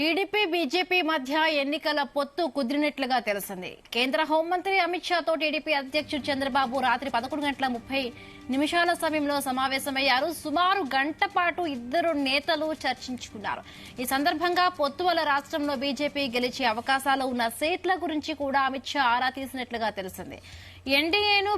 TDP BJP మధ్య ఎన్నికల పొత్తు కుదిరినట్లుగా తెలిసింది. కేంద్ర హోంమంత్రి అమిత్ షాతో టీడీపీ అధ్యక్షుడు చంద్రబాబు రాత్రి 11:30 సమయంలో సమావేశమయ్యారు. సుమారు గంట పాటు ఇద్దరు నేతలు చర్చించుకున్నారు. ఈ సందర్భంగా పొత్తు వల్ల రాష్ట్రంలో బీజేపీ గెలిచే అవకాశాలు ఉన్న సీట్ల గురించి కూడా అమిత్ షా ఆరా తీసినట్లుగా తెలిసింది. ఎన్డీఏను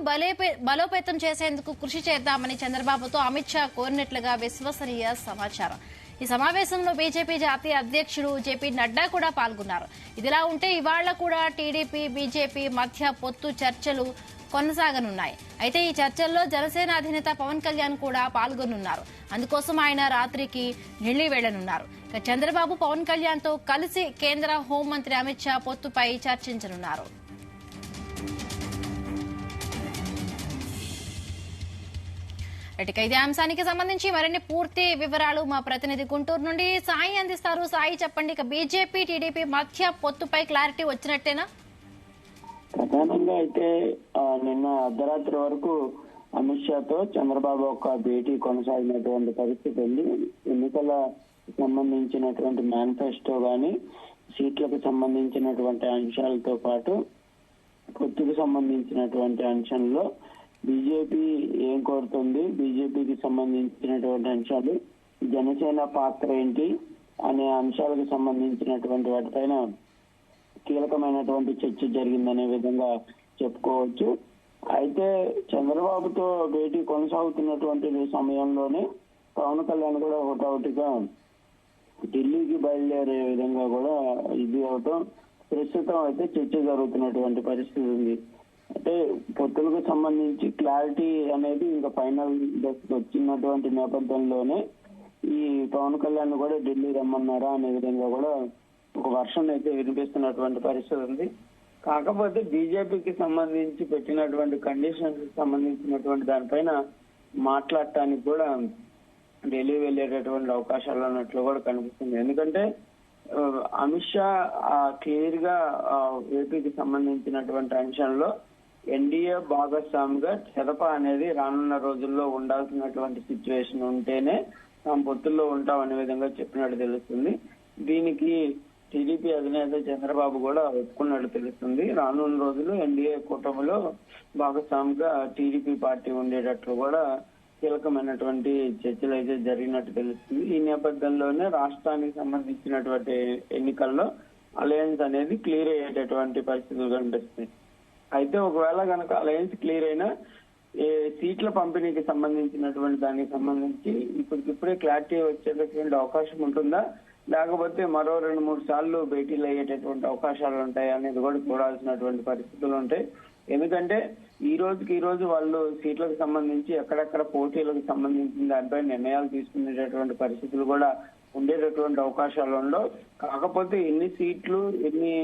బలోపేతం చేసేందుకు కృషి చేద్దామని చంద్రబాబుతో అమిత్ షా కోరినట్లుగా విశ్వసనీయ సమాచారం. ఈ సమావేశంలో బీజేపీ జాతీయ అధ్యక్షుడు జేపీ నడ్డా కూడా పాల్గొన్నారు. ఇదిలా ఉంటే ఇవాళ కూడా టీడీపీ బీజేపీ మధ్య పొత్తు చర్చలు కొనసాగనున్నాయి. అయితే ఈ చర్చల్లో జనసేన అధినేత పవన్ కళ్యాణ్ కూడా పాల్గొనున్నారు. అందుకోసం ఆయన రాత్రికి ఢిల్లీ వెళ్లనున్నారు. చంద్రబాబు పవన్ కళ్యాణ్ తో కలిసి కేంద్ర హోంమంత్రి అమిత్ షా పొత్తుపై చర్చించనున్నారు. ఇదే అంశానికి సంబంధించి మరిన్ని పూర్తి వివరాలు మా ప్రతినిధి గుంటూరు నుండి సాయి అందిస్తారు. సాయి, చెప్పండి, ఇక బీజేపీ టీడీపీ మధ్య పొత్తుపై క్లారిటీ వచ్చినట్టేనా? ప్రధానంగా అయితే నిన్న అర్ధరాత్రి వరకు అమిత్ షాతో చంద్రబాబు ఒక భేటీ కొనసాగినటువంటి పరిస్థితి ఉంది. ఎన్నికల సంబంధించినటువంటి మేనిఫెస్టో గాని, సీట్లకు సంబంధించినటువంటి అంశాలతో పాటు పొత్తుకు సంబంధించినటువంటి అంశంలో బీజేపీ ఏం కోరుతుంది, బీజేపీకి సంబంధించినటువంటి అంశాలు, జనసేన పాత్ర ఏంటి అనే అంశాలకు సంబంధించినటువంటి వాటిపైన కీలకమైనటువంటి చర్చ జరిగిందనే విధంగా చెప్పుకోవచ్చు. అయితే చంద్రబాబుతో భేటీ కొనసాగుతున్నటువంటి సమయంలోనే పవన్ కళ్యాణ్ కూడా హుటాహుటిగా ఢిల్లీకి బయలుదేరే విధంగా కూడా ఇది అవటం ప్రస్తుతం అయితే చర్చ జరుగుతున్నటువంటి పరిస్థితి ఉంది. అంటే పొత్తులకు సంబంధించి క్లారిటీ అనేది ఇంకా ఫైనల్ దశకు వచ్చినటువంటి నేపథ్యంలోనే ఈ పవన్ కళ్యాణ్ కూడా ఢిల్లీ రమ్మన్నారా అనే విధంగా కూడా ఒక వర్షన్ అయితే వినిపిస్తున్నటువంటి పరిస్థితి ఉంది. కాకపోతే బీజేపీకి సంబంధించి పెట్టినటువంటి కండిషన్స్ సంబంధించినటువంటి దానిపైన మాట్లాడటానికి కూడా ఢిల్లీ వెళ్లేటటువంటి అవకాశాలు ఉన్నట్లు కూడా కనిపిస్తుంది. ఎందుకంటే అమిత్ షా క్లియర్ గా ఏపీకి సంబంధించినటువంటి అంశంలో ఎన్డీఏ భాగస్వామిగా చెదప అనేది రానున్న రోజుల్లో ఉండాల్సినటువంటి సిచ్యువేషన్ ఉంటేనే తాము పొత్తుల్లో ఉంటామనే విధంగా చెప్పినట్టు తెలుస్తుంది. దీనికి టీడీపీ అధినేత చంద్రబాబు కూడా ఒప్పుకున్నట్టు తెలుస్తుంది. రానున్న రోజులు ఎన్డీఏ కూటమిలో భాగస్వామిగా టీడీపీ పార్టీ ఉండేటట్లు కూడా కీలకమైనటువంటి చర్చలు అయితే జరిగినట్టు తెలుస్తుంది. ఈ నేపథ్యంలోనే రాష్ట్రానికి సంబంధించినటువంటి ఎన్నికల్లో అలయన్స్ అనేది క్లియర్ అయ్యేటటువంటి పరిస్థితులు కనిపిస్తుంది. అయితే ఒకవేళ కనుక అలయన్స్ క్లియర్ అయినా సీట్ల పంపిణీకి సంబంధించినటువంటి దానికి సంబంధించి ఇప్పటికిప్పుడే క్లారిటీ వచ్చేటటువంటి అవకాశం ఉంటుందా, లేకపోతే మరో 2-3 సార్లు భేటీలు అయ్యేటటువంటి అవకాశాలు ఉంటాయి అనేది కూడా చూడాల్సినటువంటి పరిస్థితులు ఉంటాయి. ఎందుకంటే ఈ రోజు వాళ్ళు సీట్లకు సంబంధించి ఎక్కడెక్కడ పోటీలకు సంబంధించిన దానిపై నిర్ణయాలు తీసుకునేటటువంటి పరిస్థితులు కూడా ఉండేటటువంటి అవకాశాలు ఉండవు. కాకపోతే ఎన్ని సీట్లు, ఎన్ని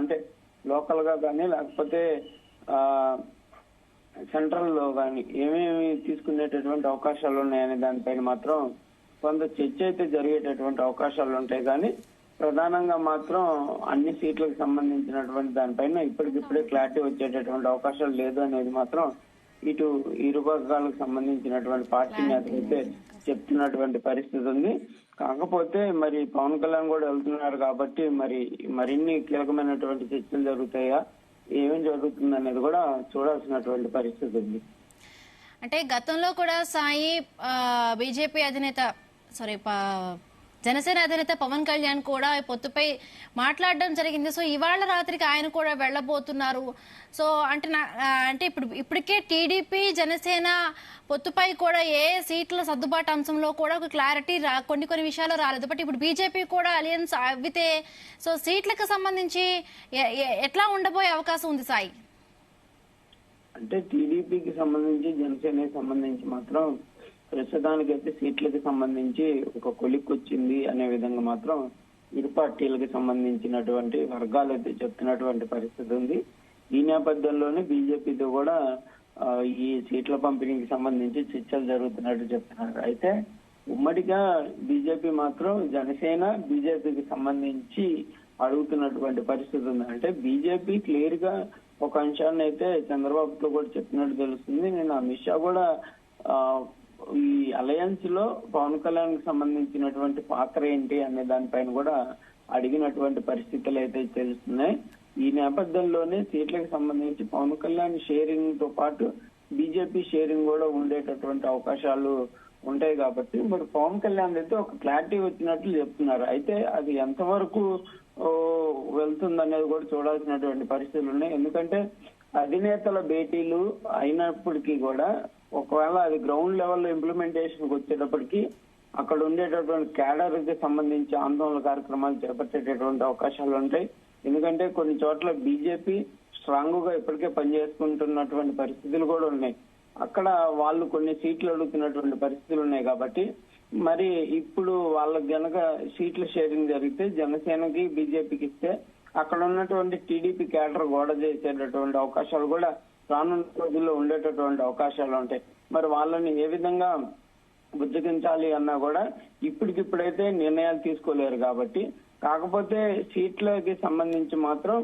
అంటే లోకల్ గా కానీ లేకపోతే సెంట్రల్ లో కానీ ఏమేమి తీసుకునేటటువంటి అవకాశాలు ఉన్నాయనే దానిపైన మాత్రం కొంత చర్చ అయితే జరిగేటటువంటి అవకాశాలు ఉంటాయి. కానీ ప్రధానంగా మాత్రం అన్ని సీట్లకు సంబంధించినటువంటి దానిపైన ఇప్పటికిప్పుడే క్లారిటీ వచ్చేటటువంటి అవకాశాలు లేదు అనేది మాత్రం ఇటు ఇరు వర్గాలకు సంబంధించినటువంటి పార్టీ నేతలు అయితే చెప్తున్నటువంటి పరిస్థితి ఉంది. కాకపోతే మరి పవన్ కళ్యాణ్ కూడా వెళ్తున్నారు కాబట్టి మరిన్ని కీలకమైనటువంటి చర్చలు జరుగుతాయా, ఏమేం జరుగుతుంది అనేది కూడా చూడాల్సినటువంటి పరిస్థితి ఉంది. అంటే గతంలో కూడా సాయి బీజేపీ అధినేత జనసేన అధినేత పవన్ కళ్యాణ్ కూడా పొత్తుపై మాట్లాడడం జరిగింది. సో ఇవాళ రాత్రికి ఆయన కూడా వెళ్లబోతున్నారు. సో అంటే ఇప్పటికే టీడీపీ జనసేన పొత్తుపై కూడా ఏ సీట్ల సర్దుబాటు అంశంలో కూడా ఒక క్లారిటీ కొన్ని విషయాలు రాలేదు. బట్ ఇప్పుడు బీజేపీ కూడా అలయన్స్ అవ్వితే సో సీట్లకు సంబంధించి ఎట్లా ఉండబోయే అవకాశం ఉంది సాయి? అంటే టీడీపీకి సంబంధించి జనసేనకి సంబంధించి మాత్రం ప్రస్తుతానికైతే సీట్లకు సంబంధించి ఒక కొలిక్కి వచ్చింది అనే విధంగా మాత్రం ఇరు పార్టీలకు సంబంధించినటువంటి వర్గాలు అయితే చెప్తున్నటువంటి పరిస్థితి ఉంది. ఈ నేపథ్యంలోనే బీజేపీతో కూడా ఈ సీట్ల పంపిణీకి సంబంధించి చర్చలు జరుగుతున్నట్టు చెప్తున్నారు. అయితే ఉమ్మడిగా బీజేపీ మాత్రం జనసేన బీజేపీకి సంబంధించి అడుగుతున్నటువంటి పరిస్థితి ఉంది. అంటే బీజేపీ క్లియర్ గా ఒక అంశాన్ని అయితే చంద్రబాబుతో కూడా చెప్పినట్టు తెలుస్తుంది. నేను అమిత్ షా కూడా ఈ అలయన్స్ లో పవన్ కళ్యాణ్ కి సంబంధించినటువంటి పాత్ర ఏంటి అనే దానిపైన కూడా అడిగినటువంటి పరిస్థితులు అయితే తెలుస్తున్నాయి. ఈ నేపథ్యంలోనే సీట్లకు సంబంధించి పవన్ కళ్యాణ్ షేరింగ్ తో పాటు బీజేపీ షేరింగ్ కూడా ఉండేటటువంటి అవకాశాలు ఉంటాయి కాబట్టి మరి పవన్ కళ్యాణ్ అయితే ఒక క్లారిటీ వచ్చినట్లు చెప్తున్నారు. అయితే అది ఎంతవరకు వెళ్తుందనేది కూడా చూడాల్సినటువంటి పరిస్థితులు ఉన్నాయి. ఎందుకంటే అధినేతల భేటీలు అయినప్పటికీ కూడా ఒకవేళ అది గ్రౌండ్ లెవెల్లో ఇంప్లిమెంటేషన్ వచ్చేటప్పటికి అక్కడ ఉండేటటువంటి క్యాడర్ కి సంబంధించి ఆందోళన కార్యక్రమాలు చేపట్టేటటువంటి అవకాశాలు ఉంటాయి. ఎందుకంటే కొన్ని చోట్ల బీజేపీ స్ట్రాంగ్ గా ఇప్పటికే పనిచేసుకుంటున్నటువంటి పరిస్థితులు కూడా ఉన్నాయి. అక్కడ వాళ్ళు కొన్ని సీట్లు అడుగుతున్నటువంటి పరిస్థితులు ఉన్నాయి కాబట్టి మరి ఇప్పుడు వాళ్ళకి గనక సీట్ల షేరింగ్ జరిగితే జనసేనకి బీజేపీకి ఇస్తే అక్కడ ఉన్నటువంటి టీడీపీ క్యాడర్ గోడ చేసేటటువంటి అవకాశాలు కూడా రానున్న రోజుల్లో ఉండేటటువంటి అవకాశాలు ఉంటాయి. మరి వాళ్ళని ఏ విధంగా బుజ్జగించాలి అన్నా కూడా ఇప్పటికిప్పుడైతే నిర్ణయాలు తీసుకోలేరు కాబట్టి, కాకపోతే సీట్లకి సంబంధించి మాత్రం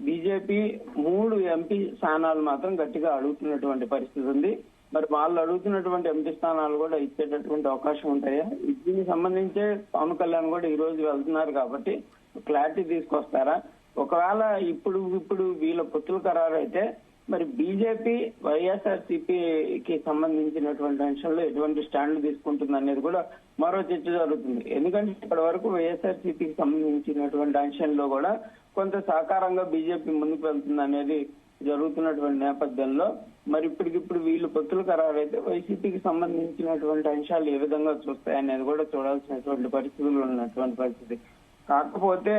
బీజేపీ 3 ఎంపీ స్థానాలు మాత్రం గట్టిగా అడుగుతున్నటువంటి పరిస్థితి ఉంది. మరి వాళ్ళు అడుగుతున్నటువంటి ఎంపీ స్థానాలు కూడా ఇచ్చేటటువంటి అవకాశం ఉంటాయా? దీనికి సంబంధించే పవన్ కళ్యాణ్ కూడా ఈ రోజు వెళ్తున్నారు కాబట్టి క్లారిటీ తీసుకొస్తారా? ఒకవేళ ఇప్పుడు వీళ్ళ పొత్తుల ఖరారు అయితే మరి బీజేపీ వైఎస్ఆర్సీపీకి సంబంధించినటువంటి అంశంలో ఎటువంటి స్టాండ్ తీసుకుంటుంది అనేది కూడా మరో చర్చ జరుగుతుంది. ఎందుకంటే ఇప్పటి వరకు వైఎస్ఆర్సీపీకి సంబంధించినటువంటి అంశంలో కూడా కొంత సహకారంగా బీజేపీ ముందుకు వెళ్తుంది అనేది జరుగుతున్నటువంటి నేపథ్యంలో మరి ఇప్పటికిప్పుడు వీళ్ళు పొత్తుల ఖరారు అయితే వైసీపీకి సంబంధించినటువంటి అంశాలు ఏ విధంగా చూస్తాయనేది కూడా చూడాల్సినటువంటి పరిస్థితులు ఉన్నటువంటి పరిస్థితి. కాకపోతే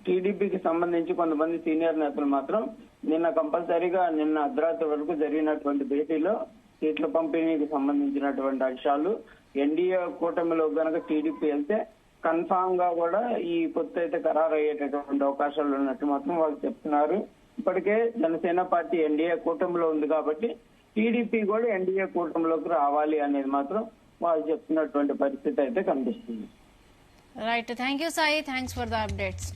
టీడీపీకి సంబంధించి కొంతమంది సీనియర్ నేతలు మాత్రం నిన్న అర్ధరాత్రి వరకు జరిగినటువంటి భేటీలో సీట్ల పంపిణీకి సంబంధించినటువంటి అంశాలు ఎన్డీఏ కూటమిలో గనక టీడీపీ వెళ్తే కన్ఫామ్ గా కూడా ఈ పొత్తు అయితే ఖరారు అయ్యేటటువంటి అవకాశాలు ఉన్నట్టు మాత్రం వాళ్ళు చెప్తున్నారు. ఇప్పటికే జనసేన పార్టీ ఎన్డీఏ కూటమిలో ఉంది కాబట్టి టీడీపీ కూడా ఎన్డీఏ కూటమిలోకి రావాలి అనేది మాత్రం వాళ్ళు చెప్తున్నటువంటి పరిస్థితి అయితే కనిపిస్తుంది. Right, thank you Sai, thanks for the updates.